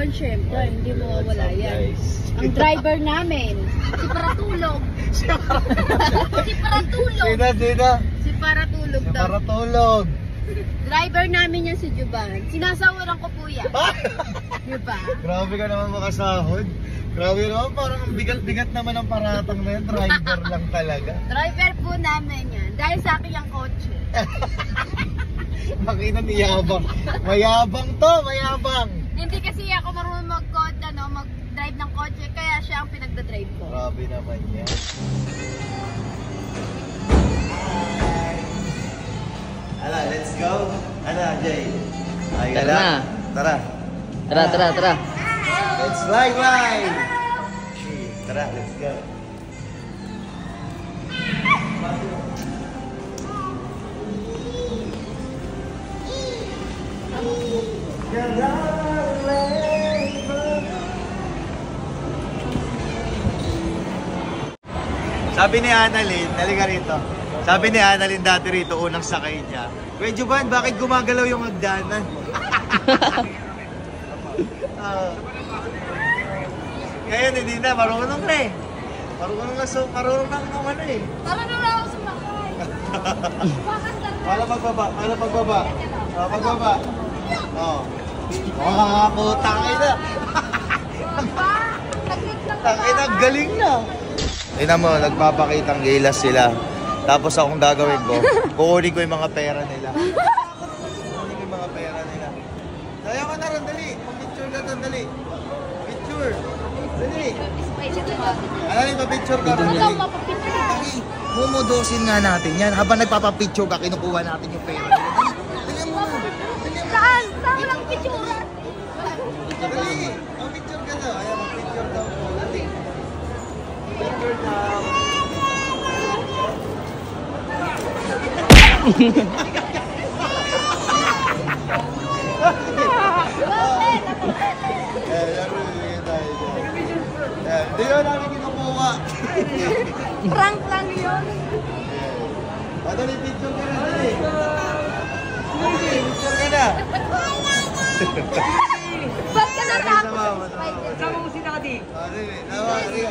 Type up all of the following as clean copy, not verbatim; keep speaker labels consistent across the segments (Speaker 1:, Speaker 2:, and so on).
Speaker 1: yan, syempre. Hindi mawawala yan. Ang driver namin, si Paratulog. Si Paratulog. Si Paratulog daw.
Speaker 2: Paratulog.
Speaker 1: Driver namin yan si Juban. Sinasawaran ko po yan. Diba?
Speaker 2: Grabe ka naman makasahod. Grabe naman, parang ang bigat-bigat naman ang paratang na yan. Driver lang talaga.
Speaker 1: Driver po namin yan. Dahil sa akin yung kotse.
Speaker 2: Makina ni Yabang. Mayabang to, mayabang.
Speaker 1: Hindi kasi ako marunong mag-drive ng kotse. Kaya siya ang pinagdadrive ko.
Speaker 2: Grabe naman yan. Ala, let's go. Ala, Jay.
Speaker 3: Tara na. Tara.
Speaker 2: Let's fly. Tara, let's go. Sabi ni Annalyn, halika rito. Sabi ni Annalyn dati rito, unang sakay niya, Kuya Juban, bakit gumagalaw yung hagdanan? Ngayon hindi na, marunong na eh. Marunong na ano eh.
Speaker 1: Marunong na ako sumakay.
Speaker 2: Pagbaba. Pagbaba. Oh. Putang ina. Tangina, galing na. Tingnan mo, nagpapakitang gilas sila. Tapos akong gagawin ko, kukunin ko yung mga pera nila. Kaya ka na rin, dali. Pag-picture ka doon, dali. Picture. Dali. Ano yung pa-picture ka rin, dali. Dali. Mumudosin nga natin yan. Habang nagpapapicture ka, kinukuha natin yung pera nila. Dali mo.
Speaker 1: Saan? Saan walang picture?
Speaker 2: Dali. Pag-picture ka daw. Ayan, pag-picture daw. Dali. Picture daw. Hindi yun namin kinukuha.
Speaker 1: Prank lang yun.
Speaker 2: Dali, picture ka na, dali. Picture ka na.
Speaker 1: Ba't ka natakot?
Speaker 4: Sama mo si Daddy.
Speaker 2: Dali, dali.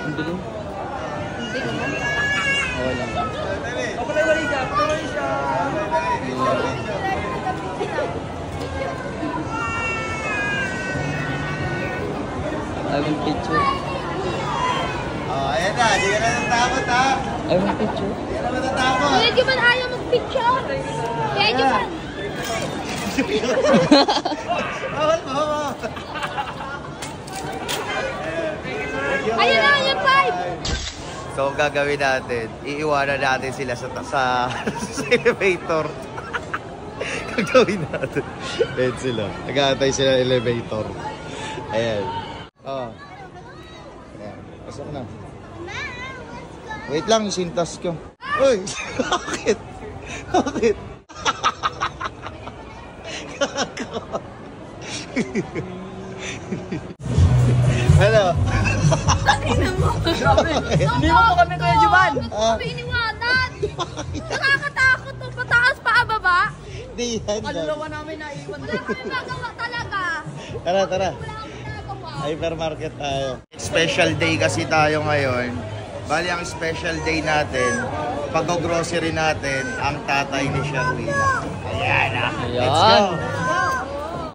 Speaker 1: Hindi naman.
Speaker 2: Dali.
Speaker 4: Kapalay-wali siya.
Speaker 3: I want picture.
Speaker 2: Oh, ayan na. Di ka na natakot, ha?
Speaker 3: I want picture.
Speaker 2: Di ka na natakot.
Speaker 1: Kuya Juban ayaw mag-picture. Kuya Juban.
Speaker 2: Bawal mo.
Speaker 1: Ayun na, yung 5.
Speaker 2: So, ang gagawin natin, iiwanan natin sila sa elevator. Gagawin natin. Ayan sila. Nag-aantay sila elevator. Ayan. Oh. Ayan. Pasok na. Wait lang, isintas ko. Uy! Bakit? Bakit? Hello?
Speaker 4: Hindi mo kami, Kuya Juban.
Speaker 1: Ba't mo kami iniwanan? Nakakatakot to. Pataas pa baba.
Speaker 2: Di yan.
Speaker 4: Kaluluwa namin naiwan.
Speaker 1: Wala kami magawa talaga.
Speaker 2: Tara.
Speaker 1: Wala kami nagawa.
Speaker 2: Hypermarket tayo. Special day kasi tayo ngayon. Bali ang special day natin, pag-grocery natin, ang tatay ni Sherwina. Ayan ah. Let's go.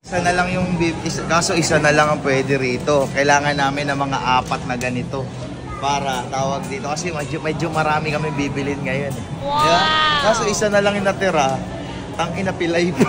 Speaker 2: Isa na lang yung kaso isa na lang ang pwede rito. Kailangan namin ng mga 4 na ganito para tawag dito kasi medyo marami kami bibilin ngayon. Wow. Diba? Kaso isa na lang yung natira. Ang inapilay pa.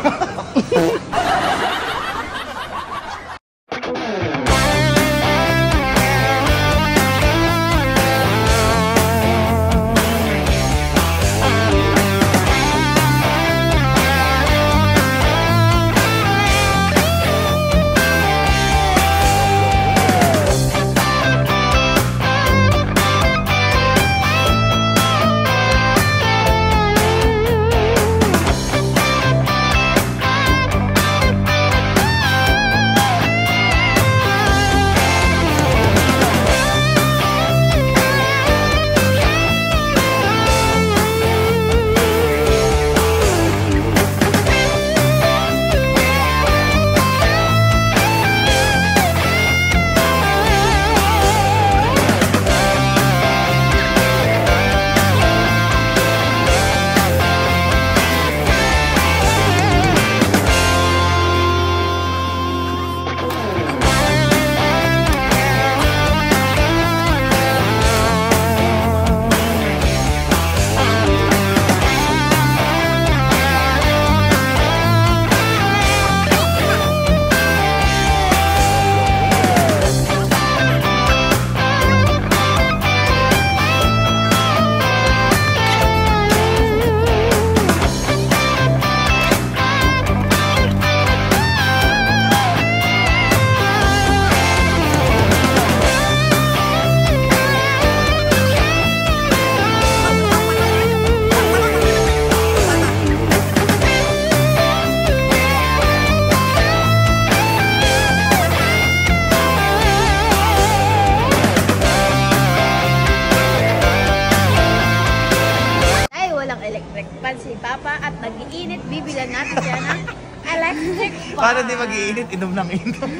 Speaker 2: Para di mag-iinit, inom ng inom.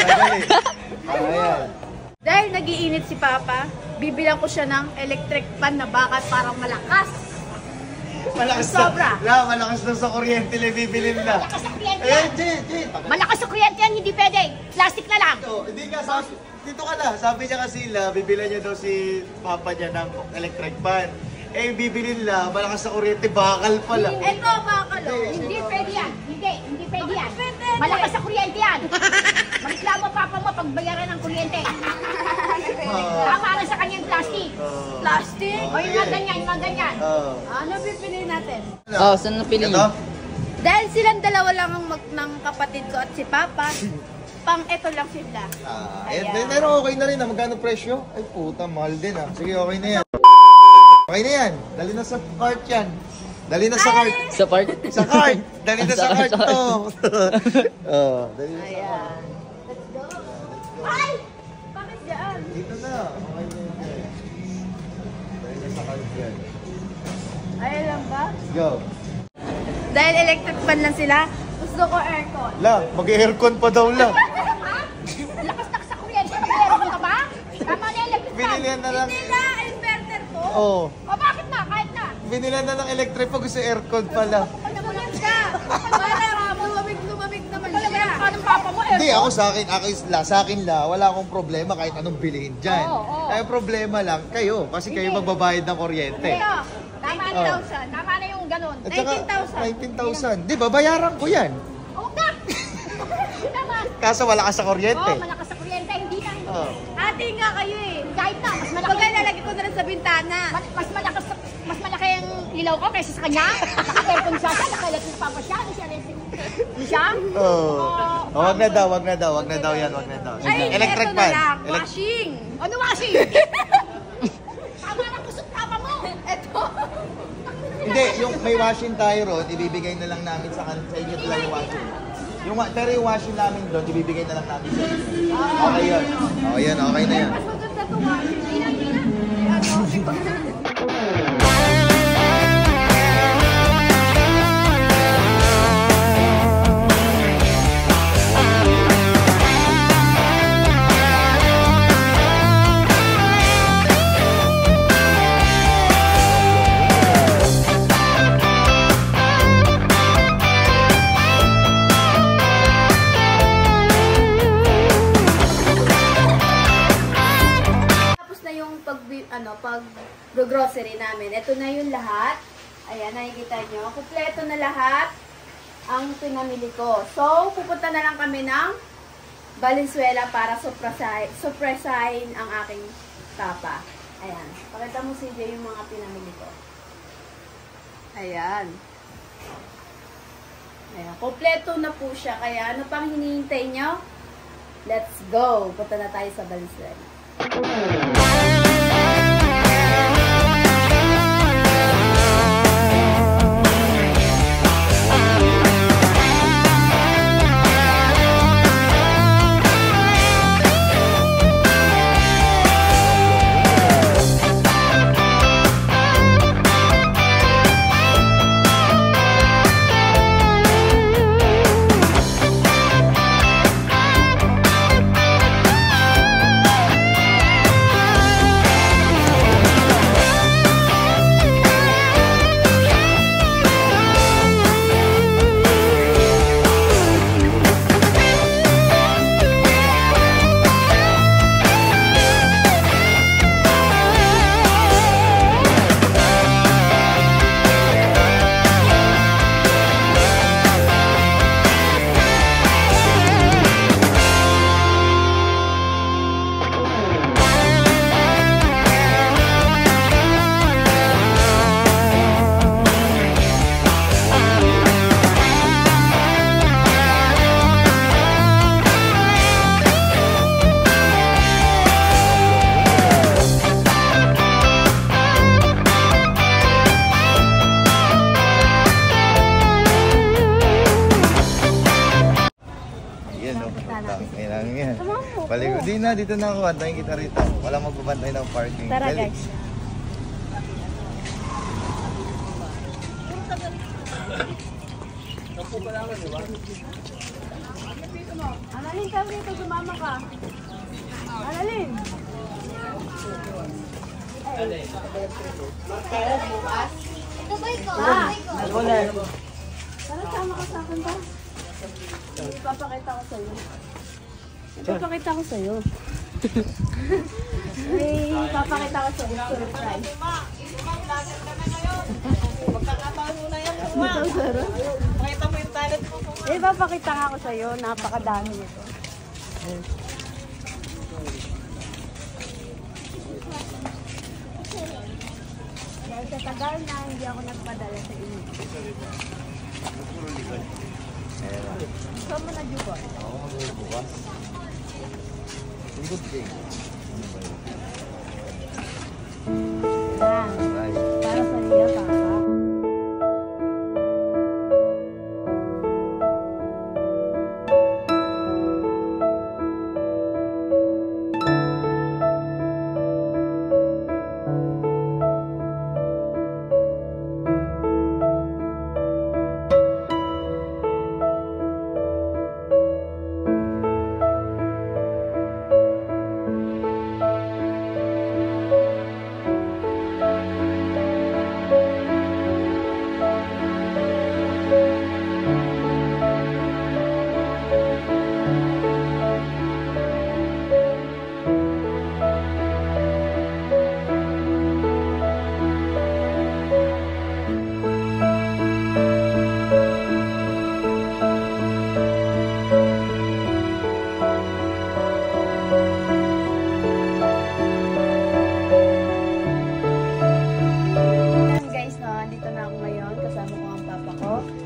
Speaker 2: Madali. Ayan.
Speaker 1: Dahil nag-iinit si Papa, bibilang ko siya ng electric fan na bakal parang malakas.
Speaker 2: Malakas
Speaker 1: Sobra.
Speaker 2: na. Malakas na sa kuryente na bibilin na.
Speaker 1: Malakas sa kuryente
Speaker 2: Ayan,
Speaker 1: yan.
Speaker 2: Jay.
Speaker 1: Malakas sa kuryente yan, hindi pwede. Plastic na lang.
Speaker 2: Hindi ka, dito ka na. Sabi niya kasi bibilan niya daw si Papa niya ng electric fan. Eh, bibilin la, malakas sa kuryente, bakal pala.
Speaker 1: Eto, bakal. Hindi pwede yan. Hindi pwede yan. Malakas sa kuryente yan. Magreklamo Papa mo pagbayaran ng kuryente. Tama na sa kanyang plastic. Plastic? O yung mga ganyan. Ano pipiliin natin?
Speaker 3: Oh, saan napili
Speaker 2: Ito?
Speaker 3: niyo?
Speaker 1: Dahil silang dalawa lang ng kapatid ko at si Papa, pang eto lang sila.
Speaker 2: Pero okay na rin ah. Magkano presyo? Ay puta, mahal din ah. Sige, okay na yan. Okay na yan. Dali na sa cart yan. Dali na sa cart.
Speaker 3: Sa park?
Speaker 2: Sa cart. Dali na sa cart to. Dali na sa cart.
Speaker 1: Ayan. Let's go. Ay! Bakit dyan?
Speaker 2: Dito na. Okay na yan. Dali na sa cart yan.
Speaker 1: Ayun lang ba?
Speaker 2: Let's go.
Speaker 1: Dahil electric fan lang sila, gusto ko aircon.
Speaker 2: La, mag-aircon pa daw la.
Speaker 1: Lakas na sa kuryente, mag-aircon ka ba? Tama na electric fan.
Speaker 2: Binilihan na lang.
Speaker 1: Hindi na, inverter ko.
Speaker 2: Oo.
Speaker 1: O bakit na? Kahit na.
Speaker 2: Binilan na ng electric pag gusto aircon pala.
Speaker 1: Panamulan ka. Para lumamig naman siya. Paano Papa mo aircon?
Speaker 2: Hindi, ako sa akin la, wala akong problema kahit anong bilhin dyan.
Speaker 1: Oo.
Speaker 2: Ay, problema lang kayo, kasi kayo magbabayad ng kuryente.
Speaker 1: Hindi. 19,000. Tama na yung ganun.
Speaker 2: At saka,
Speaker 1: 19,000.
Speaker 2: 19,000. Di ba, bayaran ko yan.
Speaker 1: Huwag na. Tama.
Speaker 2: Kaso wala ka sa kuryente.
Speaker 1: Oo, malakas sa kuryente. Hindi na.
Speaker 2: Oo.
Speaker 1: Ate nga kayo eh. Kahit na, mas malaki. Pagka nalagay ko na rin sa bintana. Mas malaki ang ilaw ko kaysa sa kanya. Naka-aircon siya. Naka-electric Papa siya. Ano siya? Siya?
Speaker 2: Oo. Wag na daw yan, wag na daw.
Speaker 1: Ay,
Speaker 2: Electric
Speaker 1: eto na
Speaker 2: fan.
Speaker 1: lang. Washing. Ano washing? Tama na kusot Papa mo. Eto.
Speaker 2: Hindi, yung may washing tayo ron, ibibigay na lang namin sa inyo lang yung washing. Pero yung washing namin doon, ibibigay na lang namin sa inyo. Okay yun. Okay na yan.
Speaker 1: Mas maganda ito washing. Hindi na. Pag-grocery namin. Ito na yung lahat. Ayan, nakikita nyo. Kompleto na lahat ang pinamili ko. So, pupunta na lang kami ng Valenzuela para surpresahin ang aking Papa. Ayan. Pakita mo CJ yung mga pinamili ko. Ayan. Ayan. Kompleto na po siya. Kaya ano pang hinihintay nyo? Let's go! Punta na tayo sa Valenzuela.
Speaker 2: Balik, di na, dito na ako. Antayin kita rito. Walang magbabantay ng parking.
Speaker 1: Tara guys. Analin, sabi dito, sumama ka. Analin.
Speaker 5: Ito ba ikaw?
Speaker 1: Tara, sama ka sa akin ba? Papakita ko sa'yo. Papakita ko sa'yo. Ay, papakita ko sa'yo. Surprise.
Speaker 4: Magkakataon mo na yan.
Speaker 1: Ito, Sarah.
Speaker 4: Pakita mo yung talent mo.
Speaker 1: Eh, papakita nga ako sa'yo. Napakadami nito. Dahil sa tagal na, hindi ako nagpadala sa inyo. Saan mo nag-ibon? Ah, para sa iyo, Papa.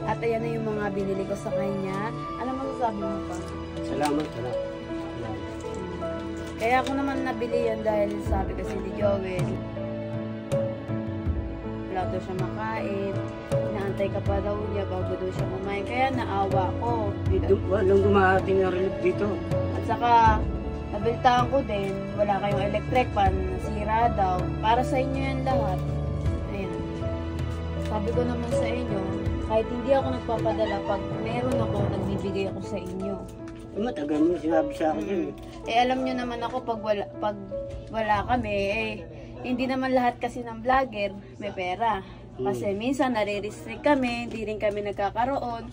Speaker 1: At ayan na yung mga binili ko sa kanya. Ano masasabi mo pa?
Speaker 3: Salamat.
Speaker 1: Kaya ako naman nabili yan dahil sabi kasi ni Joel, wala daw siya makain. Inaantay ka pa daw niya bago daw siya kumain. Kaya naawa ko.
Speaker 3: Walang dumarating na relief dito.
Speaker 1: At saka, nabiltaan ko din, wala kayong electric fan, nasira daw. Para sa inyo yan lahat. Ayan. Sabi ko naman sa inyo, kahit hindi ako nagpapadala, pag meron ako, nagbibigay ako sa inyo.
Speaker 3: Matagal mo sinabi sa akin.
Speaker 1: Eh alam nyo naman ako, pag wala kami, eh, hindi naman lahat kasi ng vlogger may pera. Kasi minsan nare-restrict kami, hindi rin kami nagkakaroon,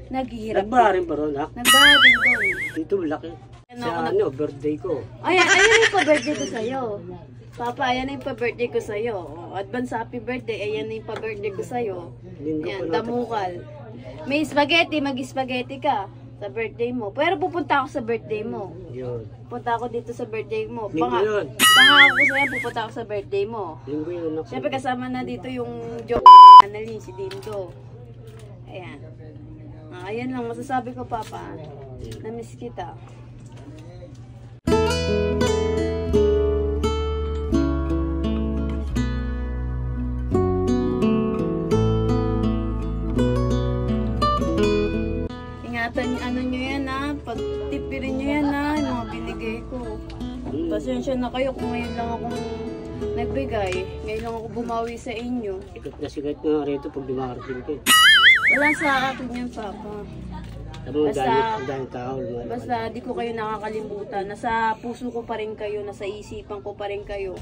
Speaker 1: naghihirap.
Speaker 3: Nagbaharin pa ron, ha?
Speaker 1: Nagbaharin doon.
Speaker 3: Dito malaki.
Speaker 1: Ano
Speaker 3: Sa
Speaker 1: ako
Speaker 3: birthday ko.
Speaker 1: Ayan yung pa-birthday ko sa'yo. Papa, ayan yung pa-birthday ko sa'yo. Advance happy birthday, ayan yung pa-birthday ko sa'yo. Ayan, damukal. May spaghetti, mag-spaghetti ka sa birthday mo. Pero pupunta ako sa birthday mo.
Speaker 3: Yun.
Speaker 1: Pupunta ako dito sa birthday mo.
Speaker 3: Linggo yun.
Speaker 1: Pangako ko sa'yo, pupunta ako sa birthday mo.
Speaker 3: Linggo yun ako.
Speaker 1: Siyempre kasama na dito yung Annalyn, si Dindo. Ayan. Ayan lang, masasabi ko, Papa. Na-miss kita. Ano nyo yan ha, pagtipirin nyo yan ha, yung mga binigay ko. Pasensya na kayo kung ngayon lang akong nagbigay, ngayon lang ako bumawi sa inyo.
Speaker 3: Sikat na sikat nga rito pag dumarating ko.
Speaker 1: Wala sa akin yan, Papa. Basta di ko kayo nakakalimutan, nasa puso ko pa rin kayo, nasa isipan ko pa rin kayo.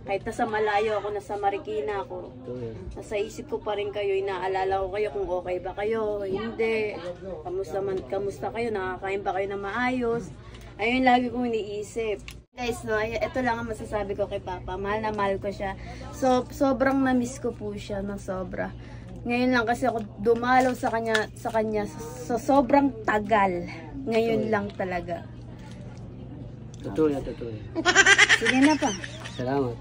Speaker 1: Kahit nasa malayo ako, nasa Marikina ako, nasa isip ko pa rin kayo, inaalala ko kayo kung okay ba kayo, hindi, kamusta kayo, nakakain ba kayo na maayos, ayun lagi kong iniisip. Guys, no, ito lang ang masasabi ko kay Papa, mahal na mahal ko siya, so, sobrang na-miss ko po siya ng sobra. Ngayon lang kasi ako dumalaw sa kanya sa sobrang tagal, ngayon lang talaga.
Speaker 3: Totoo yan, totoo yan.
Speaker 1: Sige na pa.
Speaker 3: Salamat.